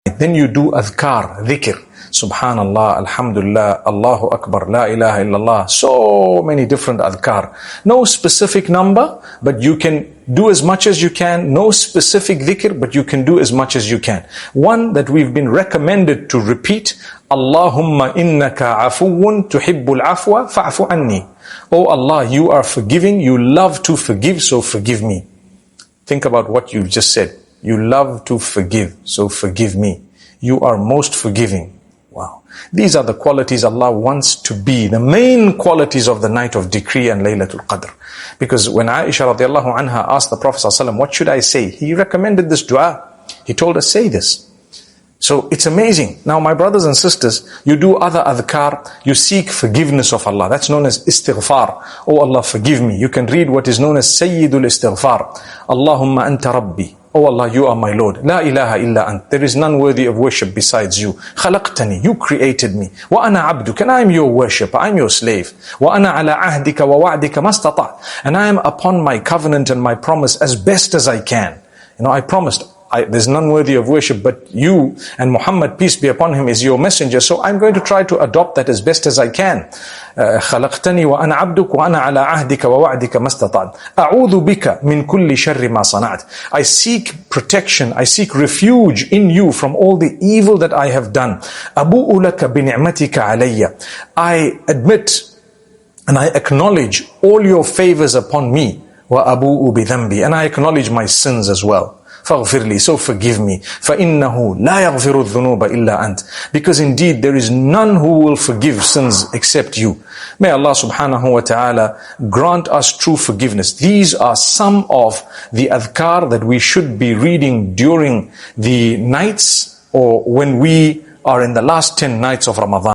Then you do adhkar, dhikr. Subhanallah, Alhamdulillah, Allahu Akbar, La ilaha illallah. So many different adhkar. No specific number, but you can do as much as you can. No specific dhikr, but you can do as much as you can. One that we've been recommended to repeat, Allahumma innaka afuwun tuhibbul afwa fa'fu anni. Oh Allah, you are forgiving, you love to forgive, so forgive me. Think about what you've just said. You love to forgive, so forgive me. You are most forgiving. Wow. These are the qualities Allah wants to be, the main qualities of the night of decree and Laylatul Qadr. Because when Aisha radiallahu anha asked the Prophet ﷺ, what should I say? He recommended this dua. He told us, say this. So it's amazing. Now my brothers and sisters, you do other adhkar, you seek forgiveness of Allah. That's known as istighfar. Oh Allah, forgive me. You can read what is known as Sayyidul Istighfar. Allahumma anta rabbi. Oh Allah, you are my Lord. La ilaha illa ant. There is none worthy of worship besides you. Khalaqtani. You created me. Wa ana abduk. And I am your worshipper. I am your slave. Wa ana ala ahdika wa wa'dika mastata'. And I am upon my covenant and my promise as best as I can. You know, I promised. There's none worthy of worship but you, and Muhammad, peace be upon him, is your messenger. So I'm going to try to adopt that as best as I can. خلقتني وأنا عبدك وأنا على عهدك ووعدك ما استطعت. أعوذ بك من كل شر ما صنعت. I seek protection, I seek refuge in you from all the evil that I have done. أبوء لك بنعمتك علي. I admit and I acknowledge all your favors upon me. وأبوء بذنبي. And I acknowledge my sins as well. فاغفر لي, so forgive me. فإنه لا يغفر الذنوب إلا أنت. Because indeed there is none who will forgive sins except you. May Allah subhanahu wa ta'ala grant us true forgiveness. These are some of the adhkar that we should be reading during the nights or when we are in the last 10 nights of Ramadan.